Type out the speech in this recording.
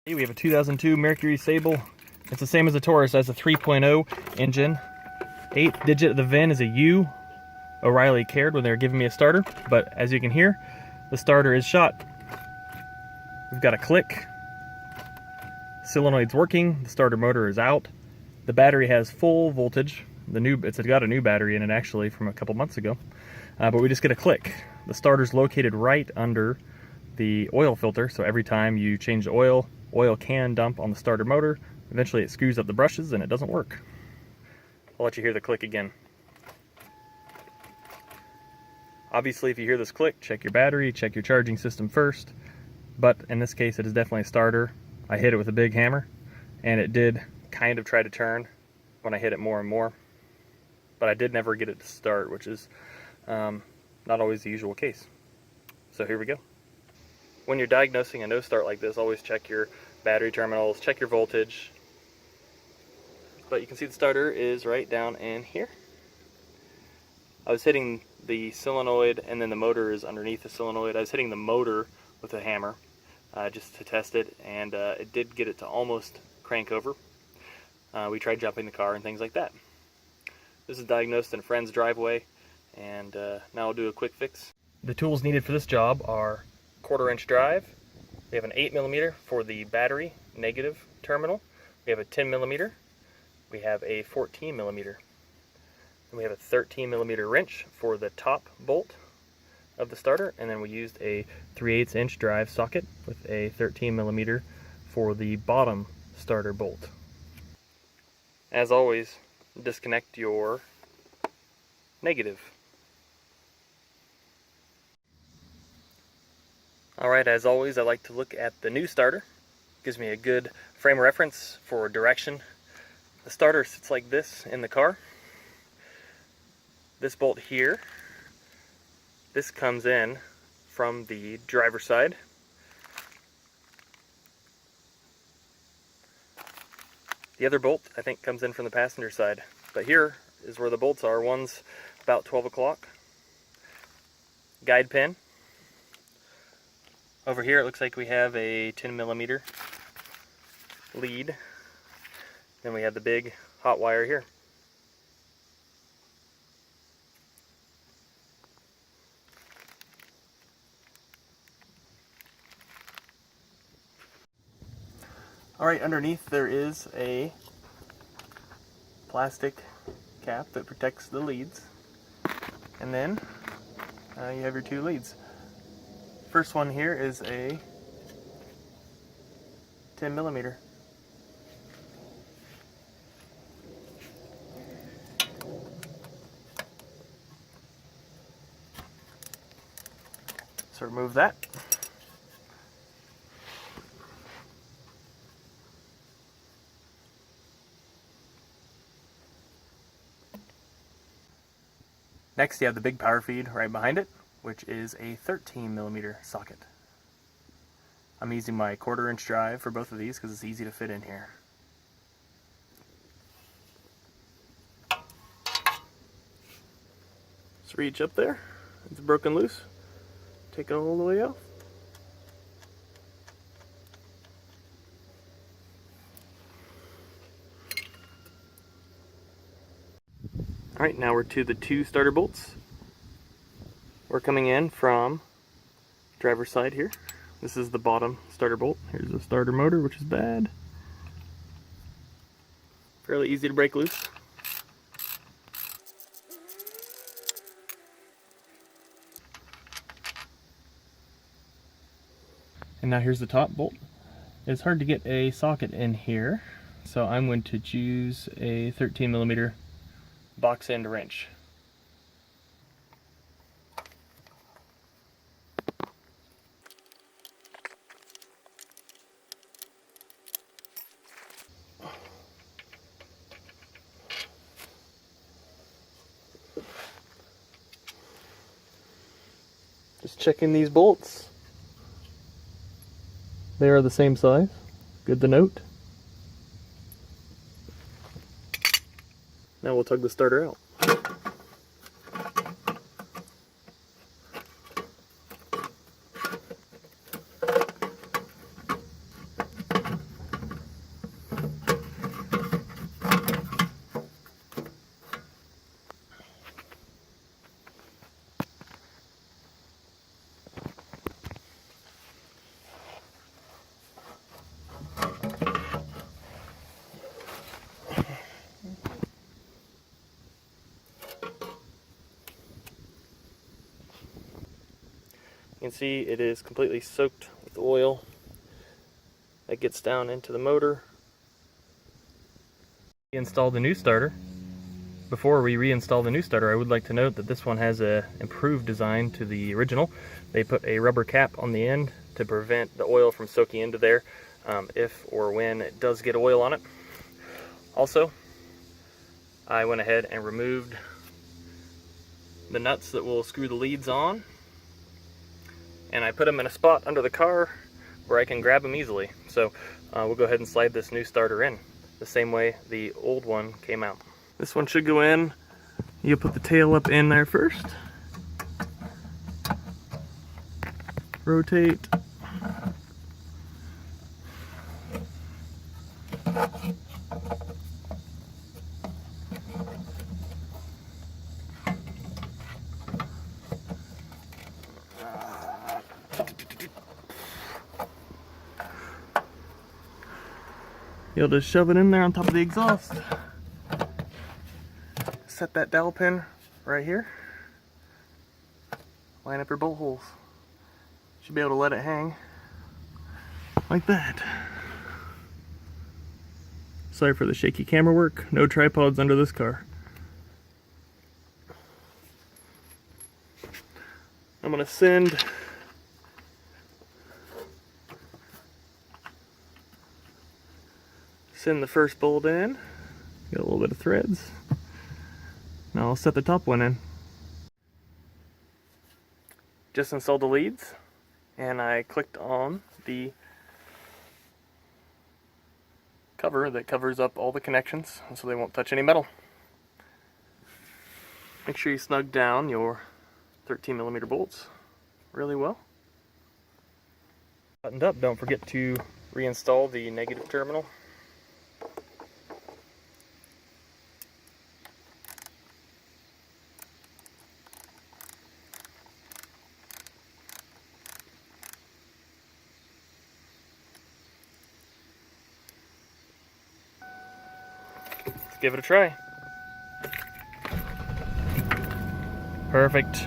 We have a 2002 Mercury Sable. It's the same as a Taurus, it has a 3.0 engine. 8th digit of the VIN is a U. O'Reilly cared when they were giving me a starter, but as you can hear, the starter is shot. We've got a click. Solenoid's working, the starter motor is out. The battery has full voltage. It's got a new battery in it actually from a couple months ago, but we just get a click. The starter's located right under the oil filter, so every time you change the oil can dump on the starter motor. Eventually it screws up the brushes and it doesn't work. I'll let you hear the click again. Obviously, if you hear this click, check your battery, check your charging system first, but in this case it is definitely a starter. I hit it with a big hammer and it did kind of try to turn when I hit it more and more, but I did never get it to start, which is not always the usual case. So here we go. When you're diagnosing a no start like this, always check your battery terminals, check your voltage. But you can see the starter is right down in here. I was hitting the solenoid and then the motor is underneath the solenoid. I was hitting the motor with a hammer just to test it, and it did get it to almost crank over. We tried jumping the car and things like that. This is diagnosed in a friend's driveway, and now I'll do a quick fix. The tools needed for this job are 1/4 inch drive. We have an 8mm for the battery negative terminal. We have a 10mm. We have a 14mm. And we have a 13mm wrench for the top bolt of the starter, and then we used a 3/8 inch drive socket with a 13mm for the bottom starter bolt. As always, disconnect your negative. Alright, as always, I like to look at the new starter. Gives me a good frame of reference for direction. The starter sits like this in the car. This bolt here, this comes in from the driver's side. The other bolt, I think, comes in from the passenger side. But here is where the bolts are. One's about 12 o'clock. Guide pin. Over here it looks like we have a 10mm lead. Then we have the big hot wire here. Alright, underneath there is a plastic cap that protects the leads. And then you have your two leads. First one here is a 10mm. So remove that. Next you have the big power feed right behind it, which is a 13mm socket. I'm using my 1/4 inch drive for both of these because it's easy to fit in here. Just reach up there, it's broken loose, take it all the way off. Alright, now we're to the two starter bolts. We're coming in from driver's side here. This is the bottom starter bolt. Here's the starter motor, which is bad. Fairly easy to break loose. And now here's the top bolt. It's hard to get a socket in here, so I'm going to choose a 13mm box end wrench. Just checking these bolts. They are the same size. Good to note. Now we'll tug the starter out. can see it is completely soaked with oil that gets down into the motor. We installed the new starter. Before we reinstall the new starter, I would like to note that this one has an improved design to the original. They put a rubber cap on the end to prevent the oil from soaking into there if or when it does get oil on it. Also, I went ahead and removed the nuts that will screw the leads on, and I put them in a spot under the car where I can grab them easily. So we'll go ahead and slide this new starter in the same way the old one came out. This one should go in. You'll put the tail up in there first. Rotate. You'll just shove it in there on top of the exhaust. Set that dowel pin right here. Line up your bolt holes. Should be able to let it hang like that. Sorry for the shaky camera work. No tripods under this car. I'm gonna send the first bolt in. Got a little bit of threads. Now I'll set the top one in. Just installed the leads, and I clicked on the cover that covers up all the connections so they won't touch any metal. Make sure you snug down your 13mm bolts really well. Buttoned up, don't forget to reinstall the negative terminal. Let's give it a try. Perfect.